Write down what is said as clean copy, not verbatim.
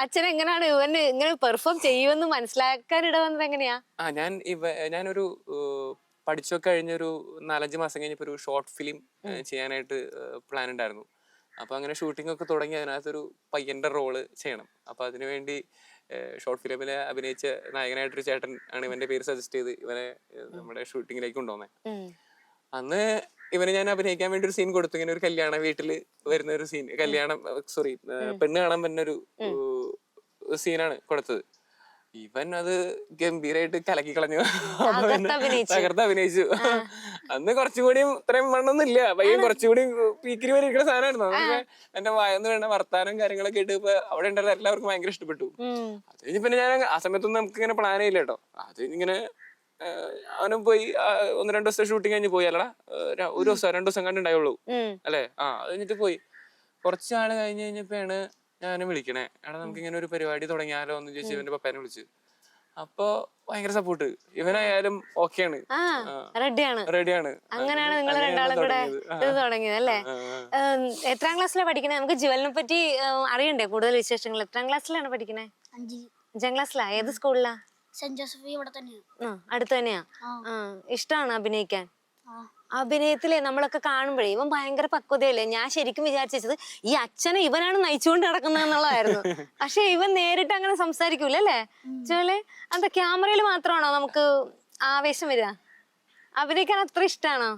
അച്ഛൻ എങ്ങനെയാണ് ഇവന് ഇങ്ങനെ പെർഫോം ചെയ്യുമെന്ന് മനസ്സിലാക്കാൻ ഇടവന്നത് എങ്ങനെയാ? ഞാനൊരു പഠിച്ചൊക്കെ കഴിഞ്ഞൊരു 4-5 മാസം കഴിഞ്ഞപ്പോ ഒരു ഷോർട്ട് ഫിലിം ചെയ്യാനായിട്ട് പ്ലാൻ ഉണ്ടായിരുന്നു. അപ്പൊ അങ്ങനെ ഷൂട്ടിംഗ് ഒക്കെ തുടങ്ങി. അതിനകത്തൊരു പയ്യന്റെ റോള് ചെയ്യണം. അപ്പൊ അതിനുവേണ്ടി ഷോർട്ട് ഫിലിമില് അഭിനയിച്ച നായകനായിട്ടൊരു ചേട്ടൻ ആണ് ഇവന്റെ പേര് സജസ്റ്റ് ചെയ്ത് ഇവനെ നമ്മുടെ ഷൂട്ടിങ്ങിലേക്ക് കൊണ്ടുവന്നേ. അന്ന് ഇവന് ഞാൻ അഭിനയിക്കാൻ വേണ്ടി ഒരു സീൻ കൊടുത്തു. ഇങ്ങനെ ഒരു കല്യാണ വീട്ടില് വരുന്ന ഒരു സീൻ, പെണ്ണ് കാണാൻ വരുന്ന ഒരു സീനാണ് കൊടുത്തത്. ഇവൻ അത് ഗംഭീരായിട്ട് കലക്കി കളഞ്ഞു. തകർത്ത് അഭിനയിച്ചു. അന്ന് കുറച്ചുകൂടി ഇത്രയും മണ്ണൊന്നും ഇല്ല, പയ്യൻ കുറച്ചുകൂടി പീക്കിരി വരെ ഇരിക്കുന്ന സാധനമായിരുന്നു. അതൊക്കെ എന്റെ വായന്ന് വേണ്ട വർത്താനം കാര്യങ്ങളൊക്കെ ഇട്ട് ഇപ്പൊ അവിടെ ഉണ്ടായിരുന്ന എല്ലാവർക്കും ഭയങ്കര ഇഷ്ടപ്പെട്ടു. അത് കഴിഞ്ഞ് പിന്നെ ഞാൻ ആ സമയത്തൊന്നും നമുക്ക് ഇങ്ങനെ പ്ലാൻ ചെയ്യില്ല കേട്ടോ. അത് ഇങ്ങനെ അവനും പോയി 1-2 ദിവസത്തെ ഷൂട്ടിങ് കഴിഞ്ഞ് പോയി. അല്ലടാ 1 ദിവസം 2 ദിവസം കണ്ടുണ്ടായുള്ളൂ അല്ലെ. അത് കഴിഞ്ഞിട്ട് പോയി. കുറച്ചാള് കഴിഞ്ഞപ്പോഴാണ് ഞാനും വിളിക്കണേ, എടാ നമുക്ക് ഇങ്ങനെ ഒരു പരിപാടി തുടങ്ങിയാലോ എന്ന് ചോദിച്ചു ഇവന്റെ പപ്പേനെ വിളിച്ചു. അപ്പൊ ഭയങ്കര സപ്പോർട്ട്. ഇവനായാലും ഓക്കെയാണ്, റെഡിയാണ്. അങ്ങനെയാണ് നിങ്ങൾ രണ്ടാളും കൂടെ ഇത് തുടങ്ങിയത് അല്ലേ? എത്രാം ക്ലാസ്സിലാണ് പഠിക്കണേ? നമുക്ക് ജ്വലിനെ പറ്റി അറിയണ്ടേ കൂടുതൽ വിശേഷങ്ങൾ? എത്രാം ക്ലാസ്സിലാണ് പഠിക്കണേ? 5ാം ക്ലാസ്സിലാ? ഏത് സ്കൂളിലാ? സെന്റ് ജോസഫ് ഇവിടെ തന്നെയാ. അടുത്ത് തന്നെയാ? ഇഷ്ടമാണ് അഭിനയിക്കാൻ? അഭിനയത്തിലെ നമ്മളൊക്കെ കാണുമ്പോഴേ ഇവൻ ഭയങ്കര പക്വതയല്ലേ. ഞാൻ ശരിക്കും വിചാരിച്ചത് ഈ അച്ഛനെ ഇവനാണ് നയിച്ചുകൊണ്ട് നടക്കുന്നത് എന്നുള്ളതായിരുന്നു. പക്ഷെ ഇവൻ നേരിട്ട് അങ്ങനെ സംസാരിക്കൂല അല്ലേ ചോലെ? എന്താ ക്യാമറയിൽ മാത്രമാണോ നമുക്ക് ആവേശം വരിക? അഭിനയിക്കാൻ അത്ര ഇഷ്ടാണോ?